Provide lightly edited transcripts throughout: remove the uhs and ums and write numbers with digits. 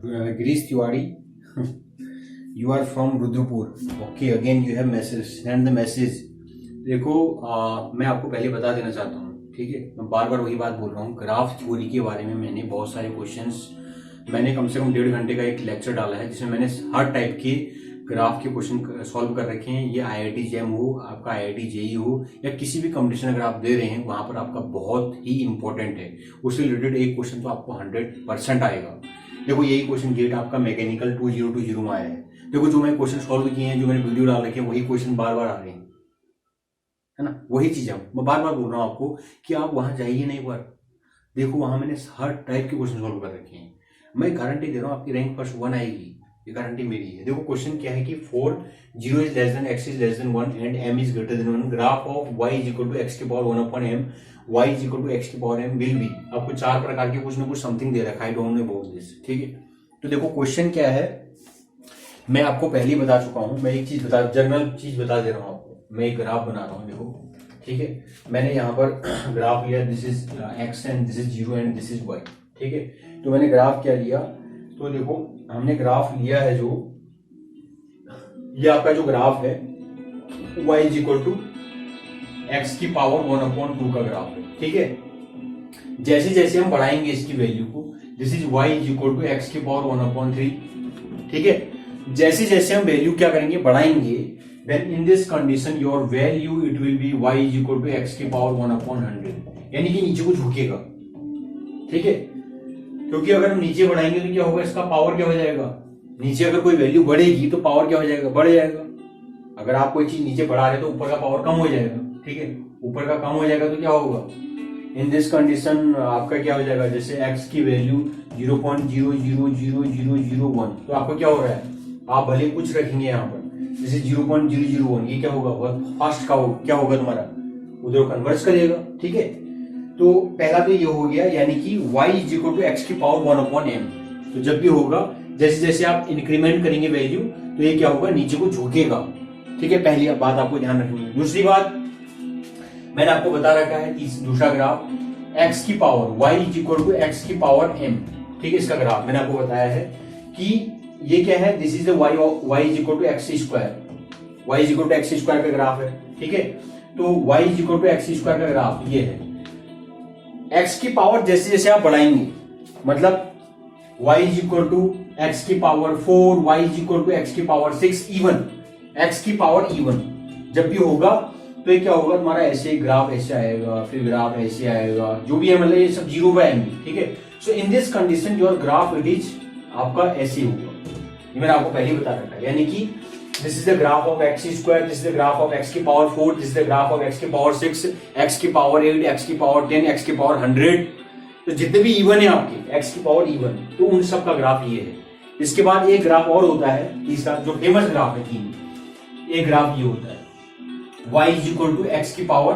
Girish Tiwari, you are from Rudrapur. Okay, again you have message. Send the message. देखो मैं आपको पहले बता देना चाहता हूँ, ठीक है। मैं बार बार वही बात बोल रहा हूँ, ग्राफ थ्योरी के बारे में मैंने बहुत सारे क्वेश्चंस, मैंने कम से कम 1.5 घंटे का एक लेक्चर डाला है जिसमें मैंने हर टाइप के ग्राफ के क्वेश्चन सॉल्व कर रखे हैं। ये IIT जैम हो, आपका IIT जेई हो, या किसी भी कॉम्पिटिशन अगर आप दे रहे हैं वहां पर आपका बहुत ही इंपॉर्टेंट है। उससे रिलेटेड एक क्वेश्चन तो आपको 100% आएगा। देखो यही क्वेश्चन गेट आपका मैकेनिकल 2020 में आया है। देखो जो मैं क्वेश्चन सॉल्व किए हैं, जो मैंने वीडियो डाल रखे हैं, वही क्वेश्चन बार बार आ रहे हैं, है ना। वही चीज मैं बार बार बोल रहा हूँ आपको कि आप वहां जाइए नहीं, पर देखो वहां मैंने हर टाइप के क्वेश्चन सॉल्व कर रखे हैं। मैं गारंटी दे रहा हूँ आपकी रैंक फर्स्ट 1 आएगी, ये गारंटी मेरी है। देखो क्वेश्चन क्या है कि 4 0 is less than x is less than 1 and m is greater than 1, graph of y is equal to x की power 1 upon m, y is equal to x की पावर m विल बी। आपको 4 प्रकार के कुछ ना कुछ something they रखा है, डोंट नो अबाउट दिस, ठीक है। तो देखो क्वेश्चन क्या है, मैं आपको पहले ही बता चुका हूं। मैं एक चीज जनरल चीज बता दे रहा हूं आपको। मैं एक ग्राफ बना रहा हूं, देखो, ठीक है। मैंने यहाँ पर ग्राफ लिया, this is x and this is 0 and this is y, ठीक है। तो मैंने ग्राफ क्या लिया, तो देखो हमने ग्राफ लिया है, जो ये आपका जो ग्राफ है y is equal to x की पावर 1/2 का ग्राफ है, ठीक है। जैसे जैसे हम बढ़ाएंगे इसकी वैल्यू को, this is y is equal to x की पावर 1/3, ठीक है। जैसे जैसे हम वैल्यू क्या करेंगे, बढ़ाएंगे, then in this condition your value it will be y is equal to x की पावर 1/100, यानी कि नीचे को झुकेगा, ठीक है। क्योंकि अगर हम नीचे बढ़ाएंगे तो क्या होगा, इसका पावर क्या हो जाएगा, नीचे अगर कोई वैल्यू बढ़ेगी तो पावर क्या हो जाएगा, बढ़ जाएगा। अगर आप कोई चीज नीचे बढ़ा रहे तो ऊपर का पावर कम हो जाएगा, ठीक है। ऊपर का कम हो जाएगा तो क्या होगा, इन दिस कंडीशन आपका क्या हो जाएगा, जैसे x की वैल्यू 0.000001, तो आपको क्या हो रहा है, आप भले कुछ रखेंगे यहाँ पर, जैसे 0.001, ये क्या होगा, बहुत फास्ट का क्या होगा तुम्हारा, उधर कन्वर्ट करेगा, ठीक है। तो पहला तो ये हो गया, यानी कि y is equal to x की पावर 1/m। तो जब भी होगा, जैसे जैसे आप इंक्रीमेंट करेंगे वैल्यू, तो ये क्या होगा, नीचे को झुकेगा, ठीक है। पहली बात आपको ध्यान रखनी है। दूसरी बात मैंने आपको बता रखा है, दूसरा ग्राफ x की power y is equal to x की पावर m, ठीक है। इसका ग्राफ मैंने आपको बताया है कि ये क्या है, this is y is equal to x square, y is equal to x square का ग्राफ है, ठीक है। तो y is equal to x square का ग्राफ ये है। x की पावर जैसे जैसे आप बढ़ाएंगे, मतलब y is equal to x की power 4, y is equal to x की पावर 6, इवन x की पावर इवन जब भी होगा, तो ये क्या होगा, तुम्हारा ऐसे ग्राफ ऐसे आएगा, फिर ग्राफ ऐसे आएगा, जो भी है, मतलब ये सब जीरो पे आएंगे, ठीक है। So in this condition your graph it is आपका ऐसे होगा, ये मैंने आपको पहले बता रखा है। यानी कि this is the graph of x square, this is the graph of x की power 4, this is the graph of x की पावर 6, एक्स की पावर 8, एक्स की पावर 10, एक्स की पावर 100। तो जितने भी इवन है आपके एक्स की पावर इवन, तो उन सब का ग्राफ ये है। इसके बाद एक ग्राफ और होता है, तीसरा जो फेमस ग्राफ है, तीन, एक ग्राफ ये होता है y is equal to x की पावर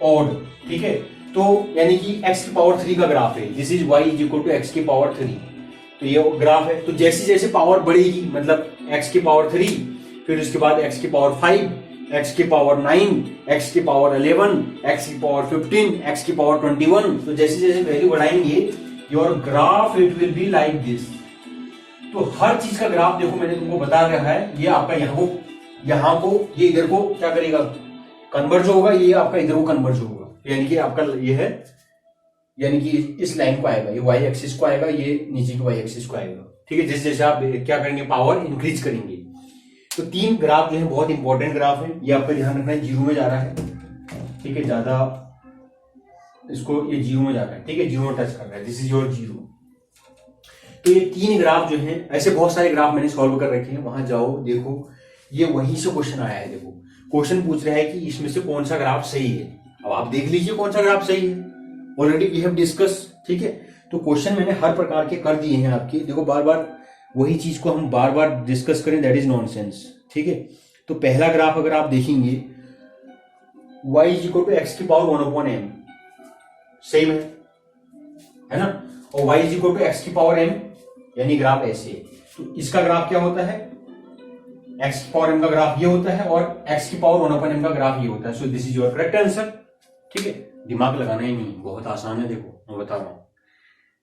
ऑड, ठीक है। तो यानी कि x की पावर 3 का ग्राफ है, this is y is equal to x की पावर 3, तो ये ग्राफ है। तो जैसे जैसे पावर बढ़ेगी, मतलब x की पावर 3, फिर उसके बाद x की पावर 5, x की पावर 9, x की पावर 11, x की पावर 15, x की पावर 21, तो जैसे जैसे वैल्यू बढ़ाएंगे your graph it will be like this. तो हर चीज का ग्राफ देखो मैंने तुमको बता रखा है। ये आपका यहाँ को ये इधर को क्या करेगा, कन्वर्ज होगा, ये आपका इधर को कन्वर्ज होगा, यानी कि आपका ये है, यानी कि इस लाइन को आएगा, ये y एक्सिस को आएगा, ये नीचे की y एक्सिस को आएगा, ठीक है। जैसे जैसे आप क्या करेंगे, पावर इंक्रीज करेंगे। तो तीन ग्राफ जो है बहुत इंपॉर्टेंट ग्राफ है, ये आपका ध्यान रखना है, जीरो में जा रहा है, ठीक है। ज्यादा इसको, ये जीरो में जा रहा है, ठीक है, जीरो में टच कर रहा है, दिस इज योर जीरो। तो ये तीन ग्राफ जो है, ऐसे बहुत सारे ग्राफ मैंने सॉल्व कर रखे हैं, वहां जाओ देखो, ये वहीं से क्वेश्चन आया है। देखो क्वेश्चन पूछ रहा है कि इसमें से कौन सा ग्राफ सही है। अब आप देख लीजिए कौन सा ग्राफ सही है, ऑलरेडी वी हैव डिस्कस, ठीक है। तो क्वेश्चन मैंने हर प्रकार के कर दिए हैं आपके। देखो बार बार वही चीज को हम बार बार डिस्कस करें, दैट इज नॉनसेंस, ठीक है। तो पहला ग्राफ अगर आप देखेंगे, y is equal to x की पावर 1/m, सेम है ना, और y is equal to x की पावर m, यानी ग्राफ ऐसे। तो इसका ग्राफ क्या होता है, x की पावर m का ग्राफ ये होता है, और x की पावर 1/m का ग्राफ ये होता है। So this is your correct answer, ठीक है। दिमाग लगाना ही नहीं, बहुत आसान है। देखो मैं बता रहा हूं,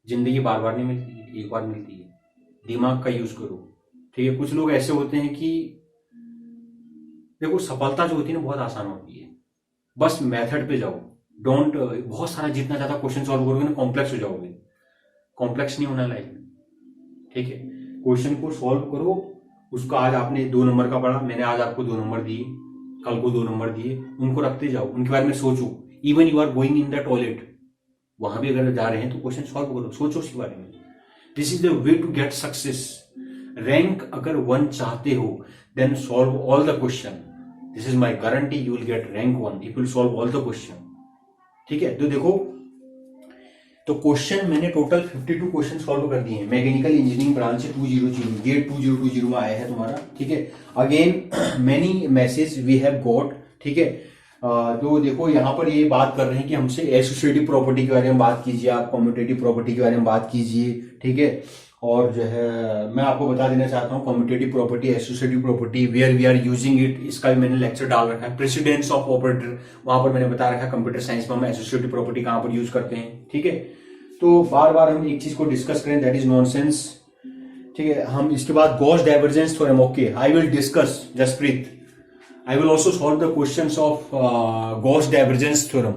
जिंदगी बार बार नहीं मिलती, एक बार मिलती है। दिमाग का यूज करो, ठीक है। कुछ लोग ऐसे होते हैं कि देखो सफलता जो होती है ना बहुत आसान होती है, बस मेथड पे जाओ। डोंट बहुत सारा जितना ज्यादा क्वेश्चन सॉल्व करोगे ना कॉम्प्लेक्स हो जाओगे, कॉम्प्लेक्स नहीं होना लाइफ में, ठीक है। क्वेश्चन को सॉल्व करो, उसका आज आपने 2 नंबर का पढ़ा, मैंने आज आपको 2 नंबर दिए, कल को 2 नंबर दिए, उनको रखते जाओ, उनके बारे में सोचो। Even you are going in the toilet, वहां भी अगर जा रहे हैं तो क्वेश्चन सॉल्व करो, सोचो उसके बारे में। This is the way to get success. Rank अगर 1 चाहते हो then solve all the question. This is my guarantee, you will get rank 1 if you solve all the question, ठीक है। तो देखो, तो क्वेश्चन मैंने टोटल 52 क्वेश्चन सॉल्व कर दिए हैं मैकेनिकल इंजीनियरिंग ब्रांच से 2020, गेट 2020 में आया है तुम्हारा, ठीक है। Again many message we have got, ठीक है। तो देखो यहाँ पर ये बात कर रहे हैं कि हमसे एसोसिएटिव प्रॉपर्टी के बारे में बात कीजिए, आप कम्यूटेटिव प्रॉपर्टी के बारे में बात कीजिए, ठीक है। और जो है मैं आपको बता देना चाहता हूँ commutative property, associative property, where we are using it, इसका भी मैंने लेक्चर डाल रखा है। प्रेसिडेंस ऑफ ऑपरेटर, वहां पर मैंने बता रखा है कंप्यूटर साइंस में हम एसोसिएटिव प्रॉपर्टी कहां पर यूज करते हैं, ठीक है। तो बार बार हम एक चीज को डिस्कस करें, दैट इज नॉनसेंस, ठीक है। हम इसके बाद Gauss divergence theorem, okay, I will discuss Jaspreet, I will also solve the questions of Gauss divergence theorem.